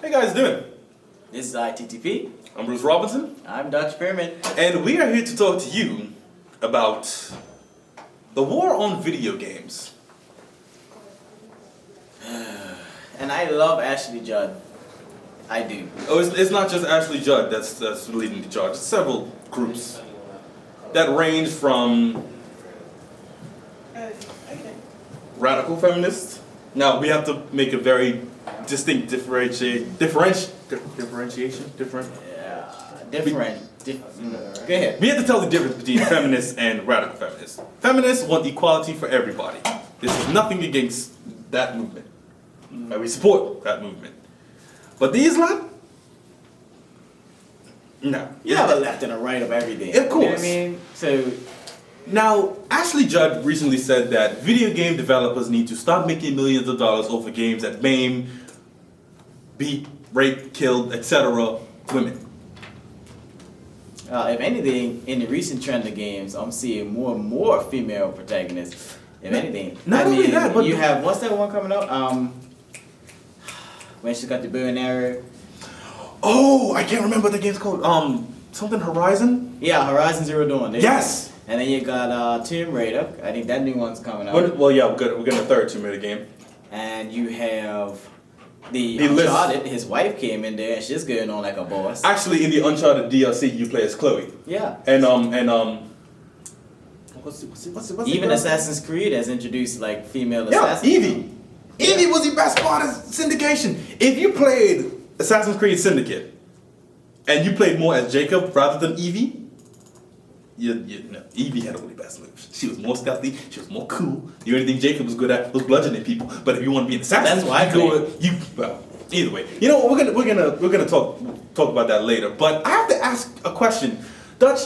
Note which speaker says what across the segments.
Speaker 1: Hey guys, doing?
Speaker 2: This is ITTP.
Speaker 1: I'm Bruce Robinson,
Speaker 2: I'm Dutch Pyramid.
Speaker 1: and we are here to talk to you about the war on video games.
Speaker 2: And I love Ashley Judd. I do.
Speaker 1: Oh, it's not just Ashley Judd that's leading the charge. It's several groups that range from radical feminists. Now we have to make a very distinct differentiation.
Speaker 2: Go ahead.
Speaker 1: We have to tell the difference between feminists and radical feminists. Feminists want equality for everybody. This is nothing against that movement. We support that movement. But these lot? No.
Speaker 2: You have a left and a right of everything.
Speaker 1: Of course.
Speaker 2: You know what I mean? So,
Speaker 1: Now, Ashley Judd recently said that video game developers need to stop making millions of dollars over games that maim, beat, rape, kill, etc. women.
Speaker 2: if anything, in the recent trend of games, I'm seeing more and more female protagonists. If anything.
Speaker 1: Not only that, but
Speaker 2: you have, what's that one coming up? When she's got the bow and arrow.
Speaker 1: Oh, I can't remember what the game's called. Something Horizon?
Speaker 2: Yeah, Horizon Zero Dawn. There you
Speaker 1: Yes!
Speaker 2: go. And then you got Tomb Raider. I think that new one's coming out.
Speaker 1: Well, yeah, we're getting a third Tomb Raider game.
Speaker 2: And you have the
Speaker 1: The list.
Speaker 2: Uncharted. His wife came in there and she's going on like a boss.
Speaker 1: Actually, in the Uncharted DLC, you play as Chloe.
Speaker 2: Yeah.
Speaker 1: And what's the
Speaker 2: Even
Speaker 1: girl?
Speaker 2: Assassin's Creed has introduced like female
Speaker 1: Yeah,
Speaker 2: assassins.
Speaker 1: Evie. Evie was the best part of Syndication. If you played Assassin's Creed Syndicate and you played more as Jacob rather than Evie, Evie had all the best moves. She was more stealthy. She was more cool. The only thing Jacob was good at was bludgeoning people. But if you want to be an assassin,
Speaker 2: That's why I
Speaker 1: you go. Well, either way, you know we're gonna talk about that later. But I have to ask a question, Dutch.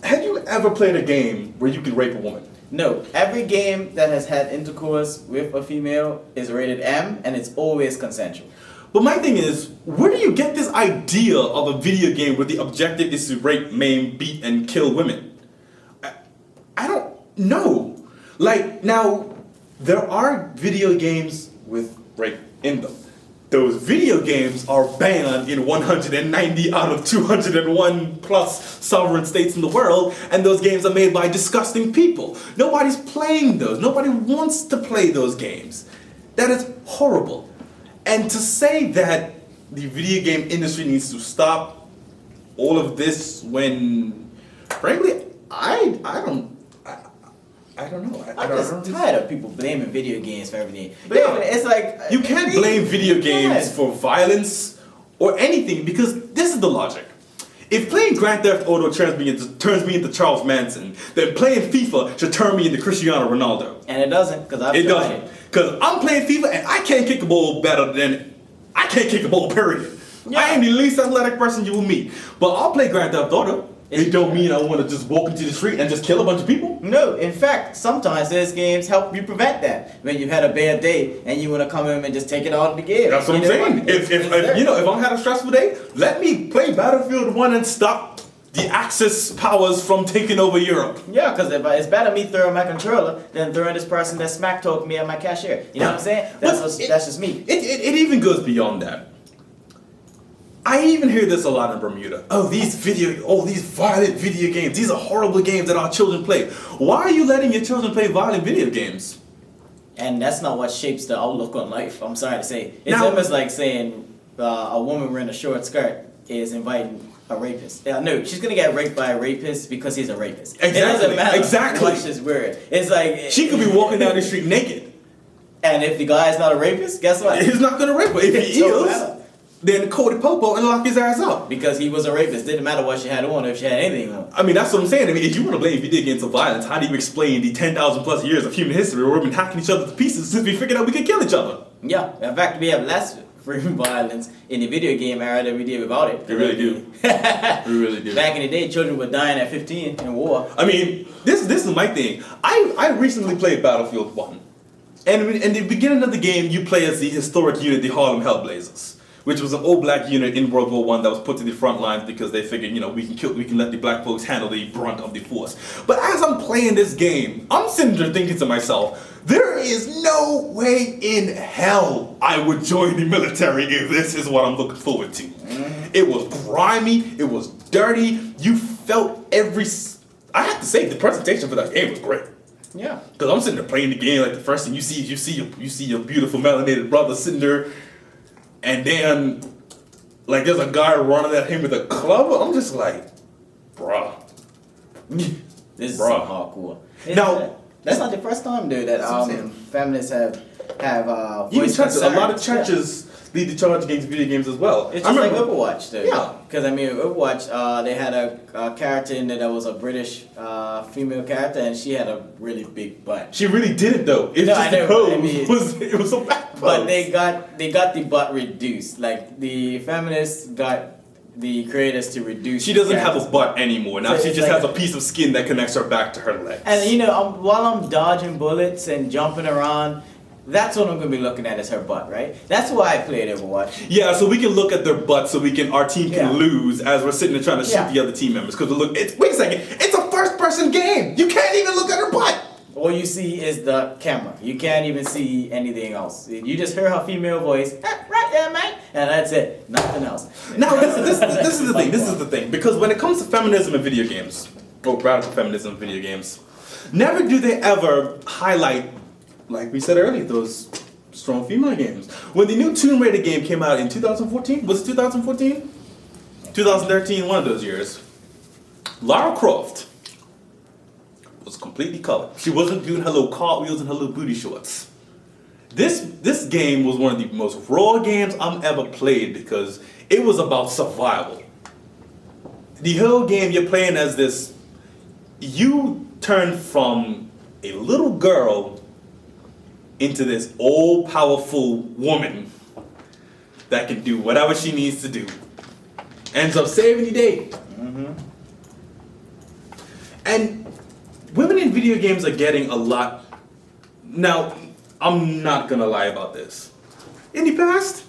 Speaker 1: Had you ever played a game where you could rape a woman?
Speaker 2: No, every game that has had intercourse with a female is rated M and it's always consensual.
Speaker 1: But my thing is, where do you get this idea of a video game where the objective is to rape, maim, beat, and kill women? I don't know. Like, now, there are video games with rape in them. Those video games are banned in 190 out of 201 plus sovereign states in the world, and those games are made by disgusting people. Nobody's playing those. Nobody wants to play those games. That is horrible. And to say that the video game industry needs to stop all of this when, frankly, I don't know.
Speaker 2: I'm just tired of people blaming video games for everything.
Speaker 1: Yeah.
Speaker 2: It's like
Speaker 1: You can't blame video games
Speaker 2: Yeah.
Speaker 1: for violence or anything because this is the logic. If playing Grand Theft Auto turns me into Charles Manson, then playing FIFA should turn me into Cristiano Ronaldo.
Speaker 2: And it doesn't, because I've
Speaker 1: It
Speaker 2: tried
Speaker 1: doesn't.
Speaker 2: it.
Speaker 1: Because I'm playing FIFA and I can't kick a ball better than I can't kick a ball, period.
Speaker 2: Yeah.
Speaker 1: I am the least athletic person you will meet. But I'll play Grand Theft Auto. It don't mean I want to just walk into the street and just kill a bunch of people.
Speaker 2: No, in fact, sometimes those games help you prevent that. When you've had a bad day and you want to come in and just take it out of the game.
Speaker 1: That's what I'm
Speaker 2: You know
Speaker 1: saying.
Speaker 2: what?
Speaker 1: If I'm had a stressful day, let me play Battlefield 1 and stop the Axis powers from taking over Europe.
Speaker 2: Yeah, because it's better me throwing my controller than throwing this person that smack talked me at my cashier. You know what I'm saying? That's just me.
Speaker 1: It even goes beyond that. I even hear this a lot in Bermuda. These violent video games. These are horrible games that our children play. Why are you letting your children play violent video games?
Speaker 2: And that's not what shapes the outlook on life. I'm sorry to say. It's
Speaker 1: Now-
Speaker 2: almost like saying a woman wearing a short skirt is inviting a rapist. No, she's gonna get raped by a rapist because he's a rapist.
Speaker 1: Exactly,
Speaker 2: It doesn't matter
Speaker 1: exactly.
Speaker 2: what she's wearing. It's like
Speaker 1: She could be walking down the street naked.
Speaker 2: And if the guy is not a rapist, guess what?
Speaker 1: He's not gonna rape her. If he
Speaker 2: It don't
Speaker 1: is,
Speaker 2: matter.
Speaker 1: then Cody Popo and lock his ass up.
Speaker 2: Because he was a rapist. Didn't matter what she had on or if she had anything on.
Speaker 1: I mean, that's what I'm saying. I mean, if you want to blame video games for violence, how do you explain the 10,000 plus years of human history where we've been hacking each other to pieces since we figured out we could kill each other?
Speaker 2: Yeah, in fact, we have less free violence in the video game era than we did without it.
Speaker 1: We really do. We really do.
Speaker 2: Back in the day, children were dying at 15 in war.
Speaker 1: I mean, this is my thing. I recently played Battlefield 1. And in the beginning of the game, you play as the historic unit, the Harlem Hellblazers. which was an all-black unit in World War I that was put to the front lines because they figured, we can let the black folks handle the brunt of the force. But as I'm playing this game, I'm sitting there thinking to myself, there is no way in hell I would join the military if this is what I'm looking forward to. It was grimy, it was dirty, you felt I have to say, the presentation for that game was great.
Speaker 2: Yeah.
Speaker 1: Because I'm sitting there playing the game, like the first thing you see your beautiful melanated brother sitting there, and then like there's a guy running at him with a club. I'm just like, bruh.
Speaker 2: This is some hardcore.
Speaker 1: Now
Speaker 2: that's not the first time, dude, that feminists have
Speaker 1: even
Speaker 2: voiced
Speaker 1: churches, a lot of
Speaker 2: concerns.
Speaker 1: churches lead the charge against video games as well.
Speaker 2: It's just like Overwatch, though.
Speaker 1: Yeah.
Speaker 2: Because, Overwatch, they had a character in there that was a British female character, and she had a really big butt.
Speaker 1: She really did it, though. It's just the pose. It was so bad pose.
Speaker 2: But they got the butt reduced. Like, the feminists got the creators to reduce.
Speaker 1: She doesn't have a butt anymore. Now
Speaker 2: So
Speaker 1: she
Speaker 2: it's
Speaker 1: just
Speaker 2: like-
Speaker 1: has a piece of skin that connects her back to her legs.
Speaker 2: And, while I'm dodging bullets and jumping around, that's what I'm going to be looking at is her butt, right? That's why I played Overwatch.
Speaker 1: Yeah, so we can look at their butts so our team can
Speaker 2: Yeah.
Speaker 1: lose as we're sitting there trying to shoot the other team members. Because wait a second, it's a first-person game. You can't even look at her butt.
Speaker 2: All you see is the camera. You can't even see anything else. You just hear her female voice, right there, mate, and that's it. Nothing else.
Speaker 1: Now, this is the thing. This is the thing. Because when it comes to feminism in video games, or radical feminism in video games, never do they ever highlight, like we said earlier, those strong female games. When the new Tomb Raider game came out in 2014, was it 2014? 2013, one of those years. Lara Croft was completely colored. She wasn't doing her little cartwheels and her little booty shorts. This game was one of the most raw games I've ever played because it was about survival. The whole game you're playing as this, you turn from a little girl into this all-powerful woman that can do whatever she needs to do. Ends up saving the day. And women in video games are getting a lot. Now, I'm not gonna lie about this. In the past,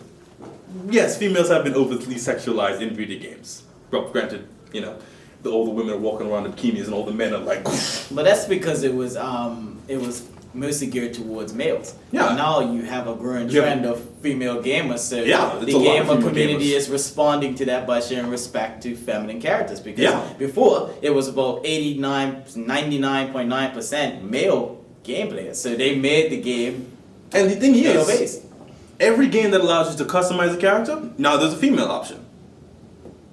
Speaker 1: yes, females have been overly sexualized in video games. Well, granted, the older women are walking around in bikinis and all the men are like.
Speaker 2: But that's because it was mostly geared towards males.
Speaker 1: Yeah.
Speaker 2: But now you have a growing
Speaker 1: Yeah.
Speaker 2: trend of female gamers, so
Speaker 1: Yeah,
Speaker 2: the
Speaker 1: it's a lot of
Speaker 2: gamer
Speaker 1: female
Speaker 2: community
Speaker 1: gamers.
Speaker 2: is responding to that by showing respect to feminine characters. Because
Speaker 1: Yeah.
Speaker 2: before, it was about 99.9% male game players. So they made the game
Speaker 1: And the thing
Speaker 2: male
Speaker 1: is,
Speaker 2: based.
Speaker 1: every game that allows you to customize a character, now there's a female option.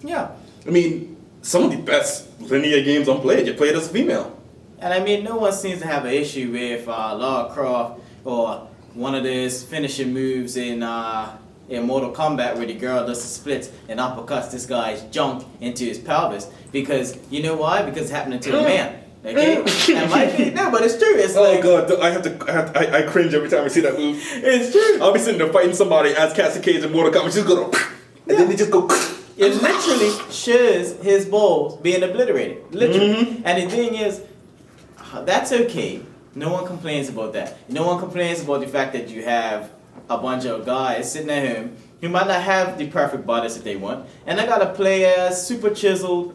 Speaker 2: Yeah.
Speaker 1: I mean, some of the best linear games I'm playing, you play it as a female.
Speaker 2: And no one seems to have an issue with Lara Croft or one of those finishing moves in Mortal Kombat where the girl does the splits and uppercuts this guy's junk into his pelvis. Because, you know why? Because it's happening to a man. Okay? That might be, no, but it's true. It's like,
Speaker 1: God, I cringe every time I see that move.
Speaker 2: it's true.
Speaker 1: I'll be sitting there fighting somebody as Cassie Cage in Mortal Kombat, just go, and then they just go.
Speaker 2: It literally shows his balls being obliterated. Literally. And the thing is, that's okay. No one complains about that. No one complains about the fact that you have a bunch of guys sitting at home who might not have the perfect bodies that they want, and I gotta play a super chiseled,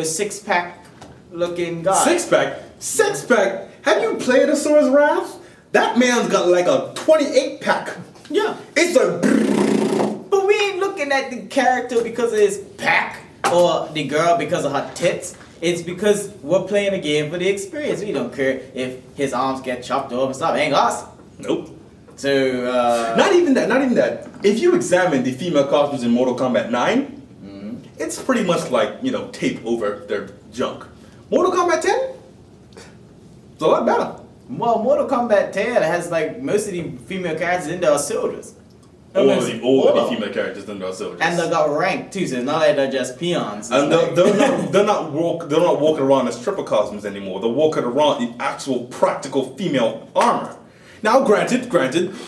Speaker 2: six-pack looking guy.
Speaker 1: Six pack. Have you played Asura's Wrath? That man's got like a 28-pack.
Speaker 2: Yeah.
Speaker 1: It's a.
Speaker 2: But we ain't looking at the character because of his pack or the girl because of her tits. It's because we're playing a game for the experience. We don't care if his arms get chopped off and stuff. It ain't us.
Speaker 1: Nope.
Speaker 2: So,
Speaker 1: Not even that. If you examine the female costumes in Mortal Kombat 9, it's pretty much like, tape over their junk. Mortal Kombat 10? It's a lot better.
Speaker 2: well, Mortal Kombat 10 has like most of the female characters in there are soldiers.
Speaker 1: All of the female characters in those soldiers.
Speaker 2: And they got ranked too, so it's not like they're just peons. It's
Speaker 1: And
Speaker 2: like-
Speaker 1: they're not walking around as stripper costumes anymore. They're walking around in actual practical female armor. Now, granted,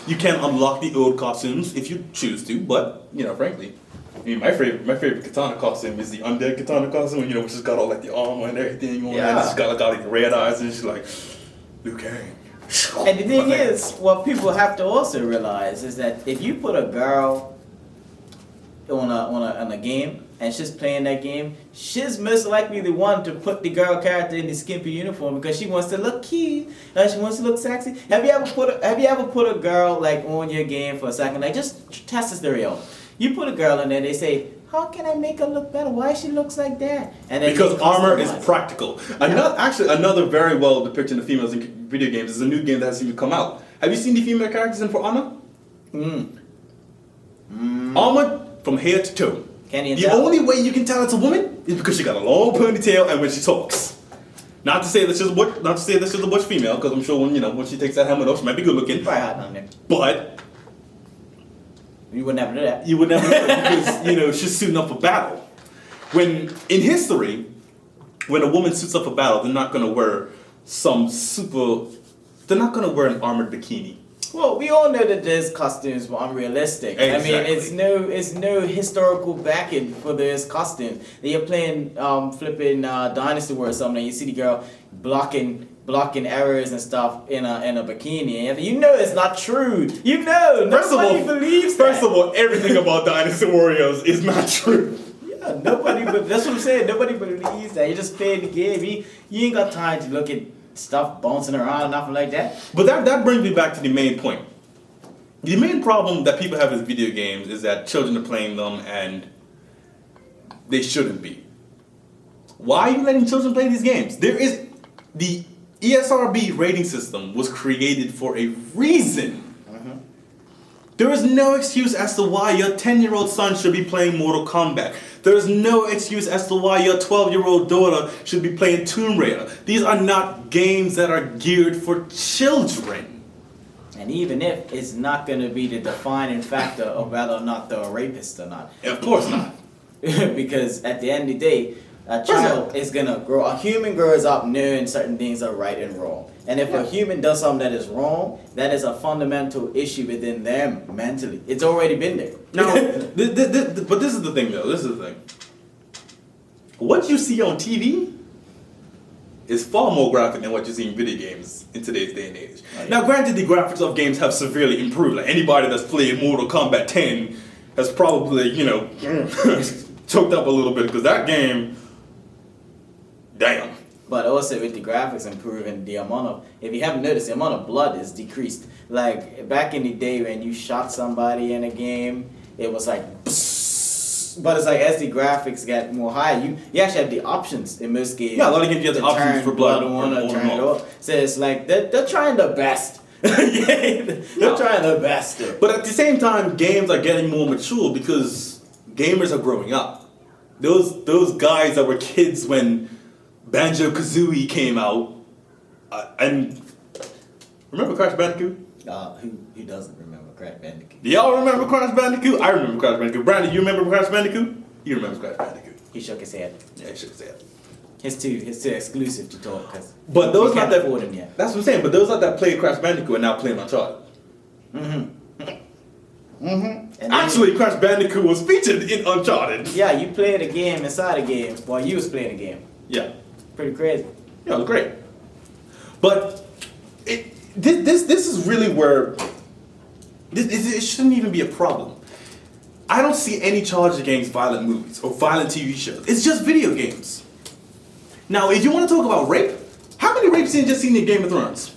Speaker 1: you can unlock the old costumes if you choose to, but frankly, I mean, my favorite katana costume is the undead katana costume. Which has got all like the armor and everything on it.
Speaker 2: Yeah.
Speaker 1: She's got like all the red eyes, and she's like, Liu Kang.
Speaker 2: And the thing is, what people have to also realize is that if you put a girl on a game and she's playing that game, she's most likely the one to put the girl character in the skimpy uniform because she wants to look cute, she wants to look sexy. Have you ever put a girl like on your game for a second? Like just test this theory out. You put a girl in there, they say, how can I make her look better? Why she looks like that? And then
Speaker 1: because armor is
Speaker 2: customize it.
Speaker 1: practical.
Speaker 2: Yeah.
Speaker 1: Another very well depiction of females in video games is a new game that has to come out. Have you seen the female characters in For Honor? Armor from head to toe.
Speaker 2: Can you
Speaker 1: The
Speaker 2: tell?
Speaker 1: only way you can tell it's a woman is because she got a long ponytail and when she talks. Not to say that she's a butch female, because I'm sure when she takes that helmet off, she might be good looking.
Speaker 2: Probably hot down there.
Speaker 1: But
Speaker 2: You would never do that.
Speaker 1: you would never know because she's suiting up for battle. When in history, when a woman suits up for battle, they're not gonna wear they're not gonna wear an armored bikini.
Speaker 2: Well, we all know that those costumes were unrealistic.
Speaker 1: Exactly.
Speaker 2: I mean, it's no historical backing for those costumes. You're playing flipping Dynasty War or something, and you see the girl blocking errors and stuff in a bikini. And you know it's not true. You know, nobody believes that.
Speaker 1: First of all, everything about Dynasty Warriors is not true.
Speaker 2: Yeah, that's what I'm saying. Nobody believes that. You just play the game. You ain't got time to look at stuff bouncing around and nothing like that.
Speaker 1: But that brings me back to the main point. The main problem that people have with video games is that children are playing them and they shouldn't be. Why are you letting children play these games? The ESRB rating system was created for a reason. There is no excuse as to why your 10-year-old son should be playing Mortal Kombat. There is no excuse as to why your 12-year-old daughter should be playing Tomb Raider. These are not games that are geared for children.
Speaker 2: And even if it's not going to be the defining factor of whether or not they're a rapist or not.
Speaker 1: Of course not.
Speaker 2: Because at the end of the day, a child is going to grow. A human grows up knowing certain things are right and wrong. And if a human does something that is wrong, that is a fundamental issue within them mentally. It's already been there.
Speaker 1: Now, but this is the thing, though. This is the thing. What you see on TV is far more graphic than what you see in video games in today's day and age.
Speaker 2: Oh, yeah.
Speaker 1: Now, granted, the graphics of games have severely improved. Like anybody that's played Mortal Kombat 10 has probably, choked up a little bit because that game, damn.
Speaker 2: But also with the graphics improving, if you haven't noticed, the amount of blood is decreased. Like back in the day when you shot somebody in a game, it was like, psst. But it's like as the graphics get more high, you actually have the options in most games.
Speaker 1: Yeah, a lot of games you have the
Speaker 2: to
Speaker 1: options
Speaker 2: turn
Speaker 1: for blood
Speaker 2: on or
Speaker 1: on
Speaker 2: turn
Speaker 1: and
Speaker 2: it off. So it's like they're trying their best. They're trying their best.
Speaker 1: But at the same time, games are getting more mature because gamers are growing up. Those guys that were kids when Banjo-Kazooie came out, and remember Crash Bandicoot?
Speaker 2: Who doesn't remember Crash Bandicoot?
Speaker 1: Do y'all remember Crash Bandicoot? I remember Crash Bandicoot. Brandon, you remember Crash Bandicoot? You remember Crash Bandicoot.
Speaker 2: He shook his head.
Speaker 1: Yeah, he should say it.
Speaker 2: It's too exclusive to talk because
Speaker 1: But those
Speaker 2: we
Speaker 1: not
Speaker 2: can't
Speaker 1: that.
Speaker 2: afford him yet.
Speaker 1: That's what I'm saying. But those that played Crash Bandicoot are now playing Uncharted.
Speaker 2: And then-
Speaker 1: Actually, Crash Bandicoot was featured in Uncharted.
Speaker 2: yeah, you played a game inside a game while you was playing a game.
Speaker 1: Yeah.
Speaker 2: Pretty crazy.
Speaker 1: Yeah, it was great. But this is really where it shouldn't even be a problem. I don't see any charge against violent movies or violent TV shows. It's just video games. Now, if you want to talk about rape, how many rape scenes you seen in Game of Thrones?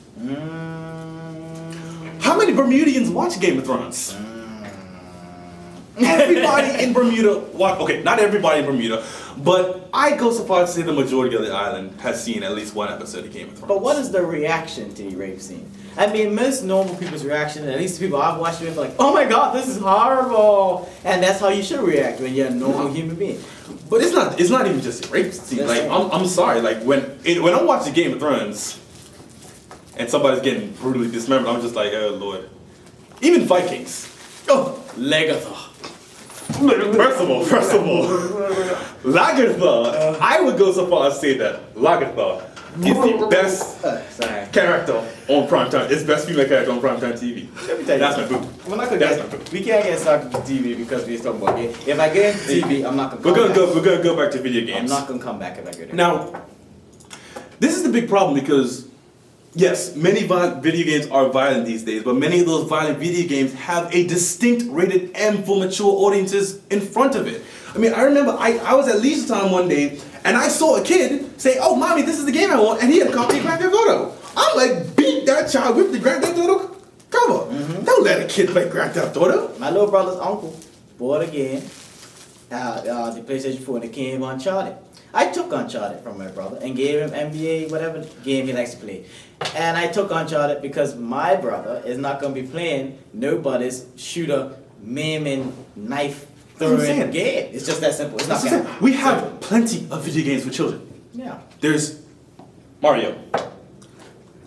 Speaker 1: How many Bermudians watch Game of Thrones? Everybody in Bermuda, okay, not everybody in Bermuda, but I go so far as to say the majority of the island has seen at least one episode of Game of Thrones.
Speaker 2: But what is the reaction to the rape scene? I mean, most normal people's reaction, at least the people I've watched it with, like, oh my god, this is horrible, and that's how you should react when you're a normal human being.
Speaker 1: But it's not even just a rape scene.
Speaker 2: That's
Speaker 1: Like
Speaker 2: right.
Speaker 1: I'm sorry, like when I'm watching Game of Thrones and somebody's getting brutally dismembered, I'm just like, oh lord. Even Vikings. Oh,
Speaker 2: Legathar.
Speaker 1: First of all, Lagertha, I would go so far as to say that Lagertha is the best
Speaker 2: Sorry.
Speaker 1: character on primetime. It's best female character on primetime TV.
Speaker 2: Let me tell you
Speaker 1: That's my
Speaker 2: something.
Speaker 1: boo.
Speaker 2: We're not gonna
Speaker 1: That's
Speaker 2: get,
Speaker 1: my boo.
Speaker 2: we can't get stuck into TV because we're talking about game. If I get into TV, I'm not gonna
Speaker 1: We're
Speaker 2: come
Speaker 1: gonna go back to video
Speaker 2: back. I'm
Speaker 1: games.
Speaker 2: not gonna come back if I go there.
Speaker 1: Now, this is the big problem because Yes, many video games are violent these days, but many of those violent video games have a distinct rated M for mature audiences in front of it. I mean, I remember I was at leisure time one day and I saw a kid say, "Oh, mommy, this is the game I want," and he had a copy of Grand Theft Auto. I'm like, beat that child with the Grand Theft Auto cover. Don't let a kid play Grand Theft Auto.
Speaker 2: My little brother's uncle bought a game, the PlayStation 4, and it came Uncharted. I took Uncharted from my brother and gave him NBA, whatever game he likes to play. And I took Uncharted because my brother is not going to be playing nobody's shooter, maiming, knife throwing game. It's just that simple. It's not gonna happen.
Speaker 1: We have plenty of video games for children.
Speaker 2: Yeah.
Speaker 1: There's Mario.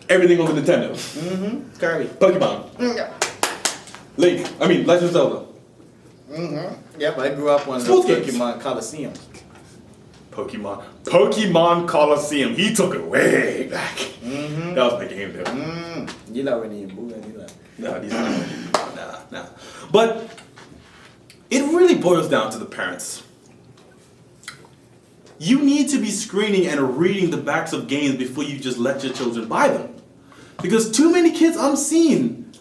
Speaker 1: Everything on the Nintendo.
Speaker 2: Kirby.
Speaker 1: Pokemon. Link. I mean, Legend of Zelda.
Speaker 2: Yep, I grew up on the
Speaker 1: Sports games.
Speaker 2: Pokemon Coliseum.
Speaker 1: Pokemon Coliseum. He took it way back. That was my game there.
Speaker 2: You know when you move and you like.
Speaker 1: No, these nah. But it really boils down to the parents. You need to be screening and reading the backs of games before you just let your children buy them. Because too many kids I'm seeing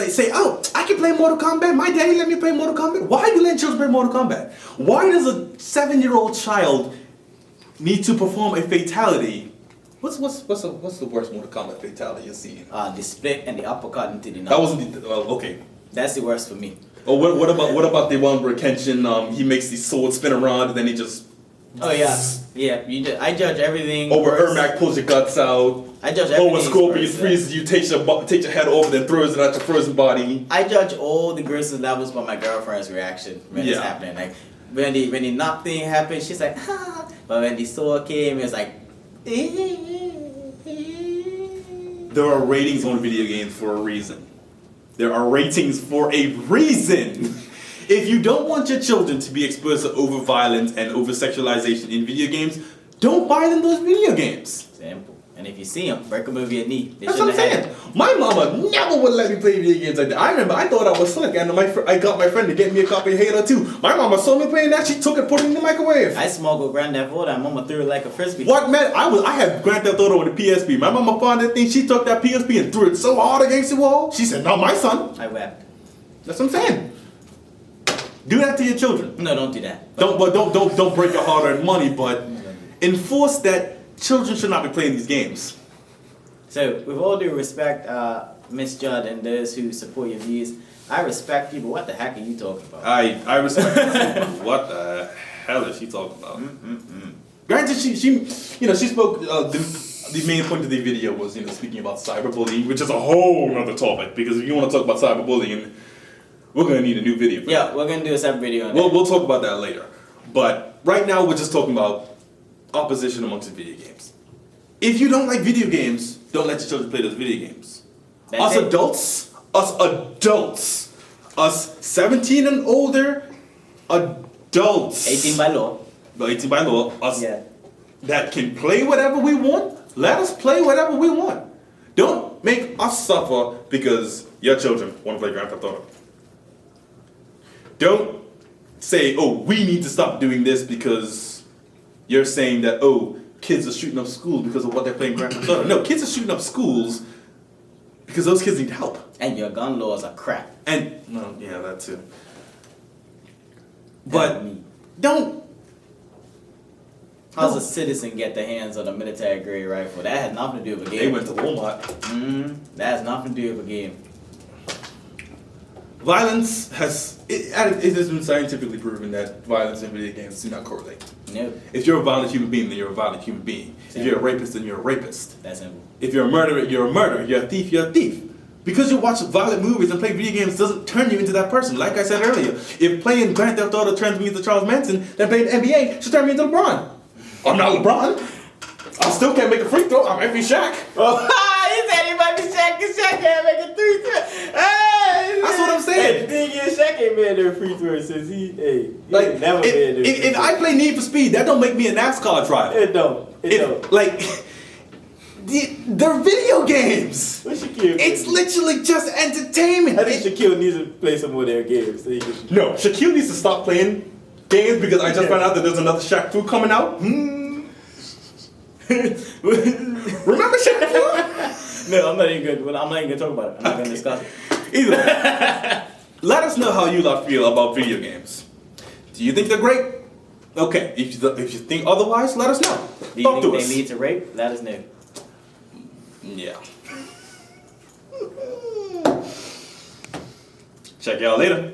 Speaker 1: say, "Oh, I can play Mortal Kombat. My daddy let me play Mortal Kombat." Why are you letting children play Mortal Kombat? Why does a 7-year-old child need to perform a fatality? What's the worst Mortal Kombat fatality you've seen?
Speaker 2: The split and the uppercut into the
Speaker 1: That wasn't the, okay.
Speaker 2: That's the worst for me.
Speaker 1: Oh, what about the one where Kenshin he makes the sword spin around and then he just.
Speaker 2: Oh yeah, I judge everything.
Speaker 1: Or where Ermac pulls your guts out.
Speaker 2: I judge everything.
Speaker 1: Or when Scorpion freezes you, takes your head off, and then throws it at your frozen body.
Speaker 2: I judge all the grossest levels by my girlfriend's reaction when it's happening. Like when the knock thing happened, she's like, "Ha!" But when the sword came, it's like.
Speaker 1: There are ratings on video games for a reason. There are ratings for a reason. If you don't want your children to be exposed to over violence and over sexualization in video games, don't buy them those video games.
Speaker 2: Simple. And if you see them, break them over your knee.
Speaker 1: That's what I'm saying. My mama never would let me play video games like that. I remember I thought I was slick, and I got my friend to get me a copy of Halo 2. My mama saw me playing that, she took it, put it in the microwave.
Speaker 2: I smuggled Grand Theft Auto and mama threw it like a frisbee.
Speaker 1: What, man? I had Grand Theft Auto with the PSP. My mama found that thing, she took that PSP and threw it so hard against the wall. She said, "Not my son."
Speaker 2: I wept.
Speaker 1: That's what I'm saying. Do that to your children.
Speaker 2: No, don't do that.
Speaker 1: Don't break your hard-earned money, but enforce that children should not be playing these games.
Speaker 2: So, with all due respect, Miss Judd and those who support your views, I respect you, but what the heck are you talking about?
Speaker 1: I respect her. What the hell is she talking about? Granted, she spoke. The main point of the video was speaking about cyberbullying, which is a whole other topic. Because if you want to talk about cyberbullying, we're gonna need a new video.
Speaker 2: Yeah, we're gonna do a separate video on
Speaker 1: that.
Speaker 2: that.
Speaker 1: We'll talk about that later. But right now, we're just talking about opposition amongst the video games. If you don't like video games, don't let your children play those video games. Us adults, us 17 and older adults.
Speaker 2: 18 by law.
Speaker 1: 18 by law. Us that can play whatever we want. Let us play whatever we want. Don't make us suffer because your children want to play Grand Theft Auto. Don't say, "Oh, we need to stop doing this because you're saying that, oh, kids are shooting up schools because of what they're playing Grand Theft Auto." No, kids are shooting up schools because those kids need help.
Speaker 2: And your gun laws are crap.
Speaker 1: And, well, yeah, that too. But don't.
Speaker 2: How's a citizen get their hands on a military grade rifle? That has nothing to do with a game.
Speaker 1: They went to Walmart.
Speaker 2: That has nothing to do with a game.
Speaker 1: Violence it has been scientifically proven that violence and video games do not correlate.
Speaker 2: No.
Speaker 1: If you're a violent human being, then you're a violent human being. If you're a rapist, then you're a rapist.
Speaker 2: That's simple.
Speaker 1: If you're a murderer, you're a murderer. You're a thief, you're a thief. Because you watch violent movies and play video games doesn't turn you into that person. Like I said earlier, if playing Grand Theft Auto turns me into Charles Manson, then playing NBA should turn me into LeBron. I'm not LeBron. I still can't make a free throw. I might be Shaq.
Speaker 2: Oh, he said he might be Shaq, because Shaq can't make a free throw. Hey,
Speaker 1: that's what I'm saying.
Speaker 2: Hey, the thing is, Shaq ain't made no free throw since he never made no free throw.
Speaker 1: If I play Need for Speed, that don't make me a NASCAR driver.
Speaker 2: It don't.
Speaker 1: Like, they're video games.
Speaker 2: What's Shaquille?
Speaker 1: It's literally just entertainment.
Speaker 2: I think Shaquille needs to play some more of their games. So
Speaker 1: no, Shaquille needs to stop playing games because I just found out that there's another Shaq Fu coming out. Remember Shaq Fu?
Speaker 2: No, I'm not even good. I'm not even gonna talk about it. I'm not gonna discuss it.
Speaker 1: Either way, let us know how you lot feel about video games. Do you think they're great? Okay, if you think otherwise, let us know.
Speaker 2: Do you
Speaker 1: Talk
Speaker 2: think
Speaker 1: to
Speaker 2: they
Speaker 1: us.
Speaker 2: lead to rape? Let us know.
Speaker 1: Yeah. Check y'all later.